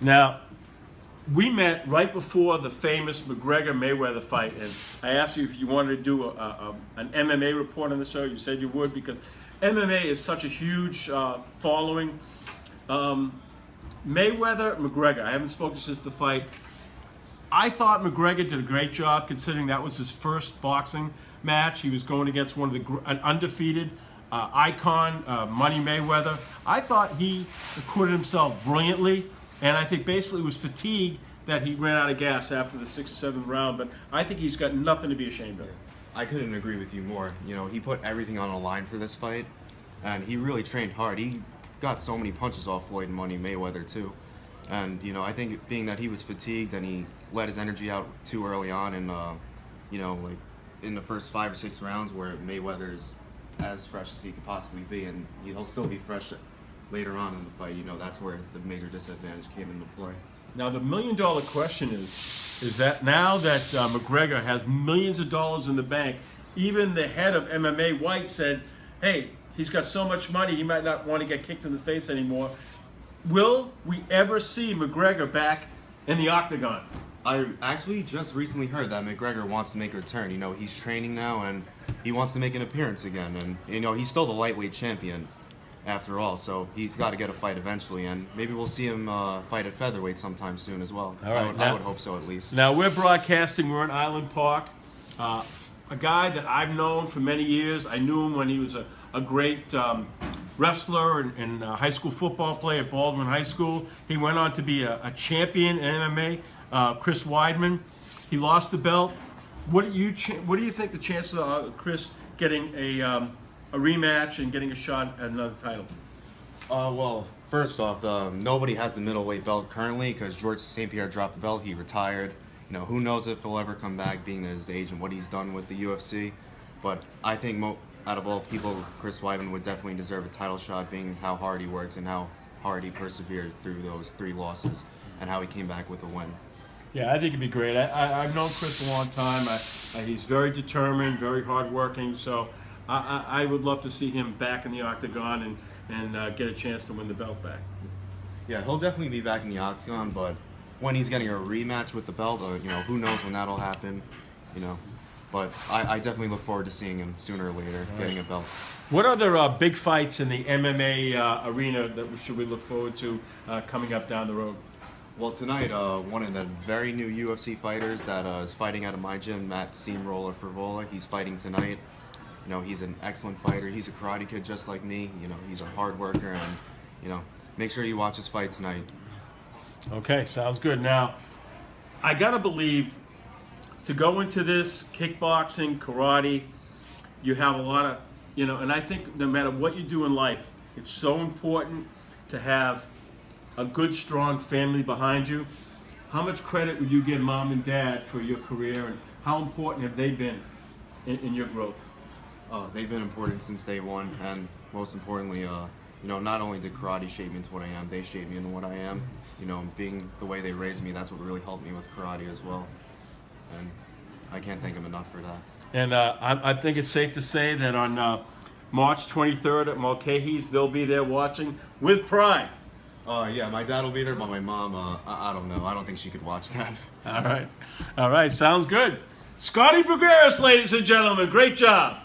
Now, we met right before the famous McGregor-Mayweather fight, and I asked you if you wanted to do an MMA report on the show. You said you would because MMA is such a huge following. Mayweather-McGregor, I haven't spoken since the fight. I thought McGregor did a great job considering that was his first boxing match. He was going against an undefeated icon, Money Mayweather. I thought he acquitted himself brilliantly, and I think basically it was fatigue that he ran out of gas after the 6th or 7th round, but I think he's got nothing to be ashamed of. I couldn't agree with you more. You know, he put everything on the line for this fight, and he really trained hard. He got so many punches off Floyd and Money Mayweather too. And, you know, I think being that he was fatigued and he let his energy out too early on and, you know, like in the first 5 or 6 rounds where Mayweather is as fresh as he could possibly be, and he'll still be fresh later on in the fight, you know, that's where the major disadvantage came into play. Now, the million-dollar question is that now that McGregor has millions of dollars in the bank, even the head of MMA, White, said, hey, he's got so much money, he might not want to get kicked in the face anymore. Will we ever see McGregor back in the octagon? I actually just recently heard that McGregor wants to make a return. You know, he's training now and he wants to make an appearance again. And, you know, he's still the lightweight champion after all, so he's got to get a fight eventually. And maybe we'll see him fight at featherweight sometime soon as well. All right, I would hope so at least. Now, we're broadcasting, we're in Island Park. A guy that I've known for many years. I knew him when he was a great wrestler and high school football player at Baldwin High School. He went on to be a champion in MMA, Chris Weidman. He lost the belt. What do you think the chances are of Chris getting a rematch and getting a shot at another title? Well, first off, nobody has the middleweight belt currently because George St. Pierre dropped the belt. He retired. You know, who knows if he'll ever come back, being at his age and what he's done with the UFC. But I think out of all people, Chris Weidman would definitely deserve a title shot, being how hard he worked and how hard he persevered through those 3 losses and how he came back with a win. Yeah, I think it'd be great. I've known Chris a long time. He's very determined, very hardworking. So I would love to see him back in the octagon and get a chance to win the belt back. Yeah, he'll definitely be back in the octagon, but when he's getting a rematch with the belt, you know, who knows when that'll happen, you know. But I definitely look forward to seeing him sooner or later getting a belt. What other big fights in the MMA arena that should we look forward to coming up down the road? Well, tonight, one of the very new UFC fighters that is fighting out of my gym, Matt Steamroller Frivola, he's fighting tonight. You know, he's an excellent fighter. He's a karate kid just like me. You know, he's a hard worker, and, you know, make sure you watch his fight tonight. Okay, sounds good. Now, I gotta believe to go into this kickboxing, karate, you have a lot of, you know, and I think no matter what you do in life, it's so important to have a good, strong family behind you. How much credit would you give mom and dad for your career, and how important have they been in your growth? They've been important since day one, and most importantly, you know, not only did karate shape me into what I am, they shaped me into what I am. You know, being the way they raised me, that's what really helped me with karate as well. And I can't thank them enough for that. And I think it's safe to say that on March 23rd at Mulcahy's, they'll be there watching with pride. Yeah, my dad will be there, but my mom, I don't know. I don't think she could watch that. All right. All right, sounds good. Scotty Brugueras, ladies and gentlemen, great job.